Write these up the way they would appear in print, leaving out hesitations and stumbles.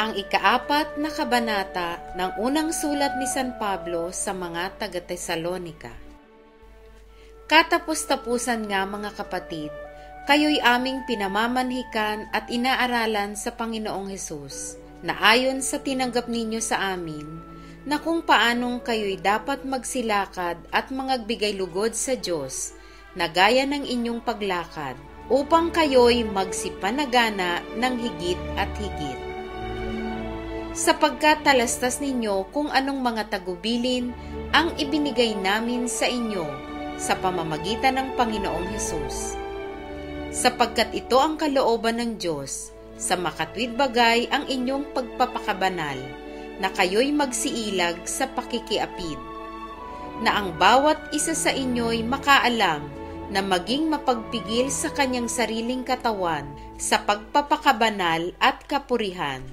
Ang ikaapat na kabanata ng unang sulat ni San Pablo sa mga taga-Tesalonika. Katapos-tapusan nga mga kapatid, kayo'y aming pinamamanhikan at inaaralan sa Panginoong Hesus, na ayon sa tinanggap ninyo sa amin, na kung paanong kayo'y dapat magsilakad at mangagbigay lugod sa Diyos, na gaya ng inyong paglakad, upang kayo'y magsipanagana ng higit at higit. Sapagkat talastas ninyo kung anong mga tagubilin ang ibinigay namin sa inyo sa pamamagitan ng Panginoong Hesus. Sapagkat ito ang kalooban ng Diyos, sa makatwid bagay ang inyong pagpapakabanal, na kayo'y magsiilag sa pakikiapid, na ang bawat isa sa inyo'y makaalam na maging mapagpigil sa kanyang sariling katawan sa pagpapakabanal at kapurihan.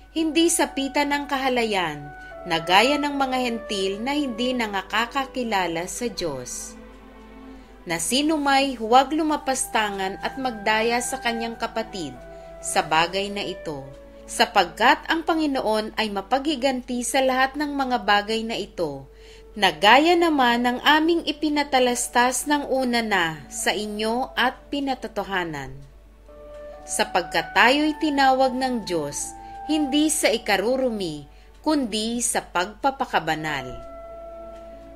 Hindi sapitan ng kahalayan, na gaya ng mga hentil na hindi nakakakilala sa Diyos. Na sinumay huwag lumapastangan at magdaya sa kanyang kapatid sa bagay na ito, sapagkat ang Panginoon ay mapaghiganti sa lahat ng mga bagay na ito, na gaya naman ng aming ipinatalastas ng una na sa inyo at pinatotohanan. Sapagkat tayo'y tinawag ng Diyos, hindi sa ikarurumi, kundi sa pagpapakabanal.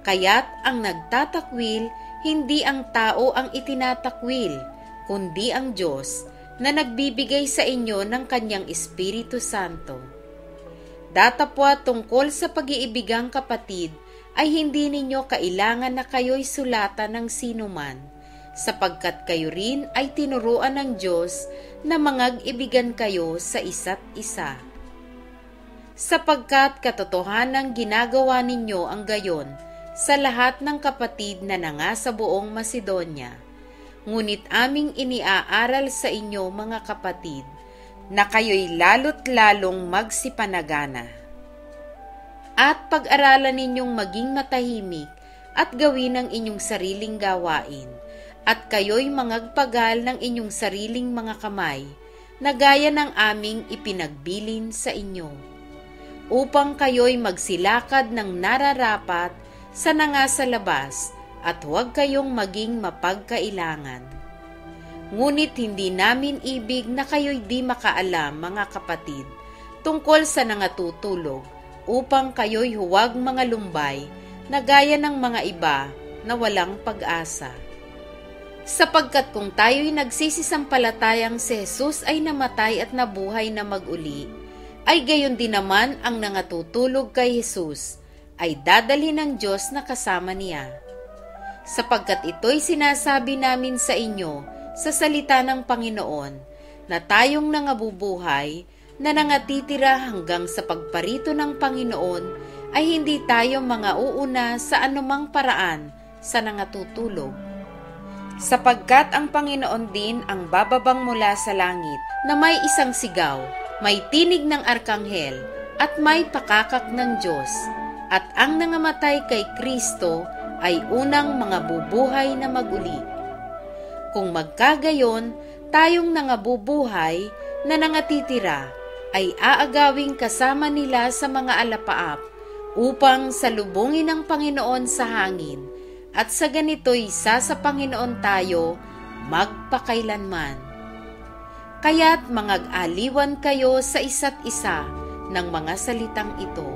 Kaya't ang nagtatakwil, hindi ang tao ang itinatakwil, kundi ang Diyos na nagbibigay sa inyo ng Kanyang Espiritu Santo. Datapwa tungkol sa pag-iibigang kapatid, ay hindi ninyo kailangan na kayo'y sulatan ng sinuman, sapagkat kayo rin ay tinuruan ng Diyos na mangag-ibigan kayo sa isa't isa. Sapagkat katotohanang ginagawa ninyo ang gayon sa lahat ng kapatid na nangasa buong Macedonia. Ngunit aming iniaaral sa inyo mga kapatid, na kayo'y lalo't lalong magsipanagana. At pag-aralan ninyong maging matahimik at gawin ang inyong sariling gawain, at kayo'y mangagpagal ng inyong sariling mga kamay, na gaya ng aming ipinagbilin sa inyo, upang kayo'y magsilakad ng nararapat sa nangasa labas, at huwag kayong maging mapagkailangan. Ngunit hindi namin ibig na kayo'y di makaalam, mga kapatid, tungkol sa nangatutulog, upang kayo'y huwag mga lumbay, na gaya ng mga iba na walang pag-asa. Sapagkat kung tayo'y nagsisisampalatayang si Jesus ay namatay at nabuhay na mag-uli, ay gayon din naman ang nangatutulog kay Jesus ay dadalhin ng Diyos na kasama niya. Sapagkat ito'y sinasabi namin sa inyo sa salita ng Panginoon, na tayong nangabubuhay, na nangatitira hanggang sa pagparito ng Panginoon, ay hindi tayo mga uuna sa anumang paraan sa nangatutulog. Sapagkat ang Panginoon din ang bababang mula sa langit, na may isang sigaw, may tinig ng arkanghel, at may pakakak ng Diyos, at ang nangamatay kay Kristo ay unang mga bubuhay na mag-uli. Kung magkagayon, tayong nangabubuhay na nangatitira ay aagawing kasama nila sa mga alapaap, upang salubungin ang Panginoon sa hangin, at sa ganito'y isa sa Panginoon tayo magpakailanman. Kaya't mangag-aliwan kayo sa isa't isa ng mga salitang ito.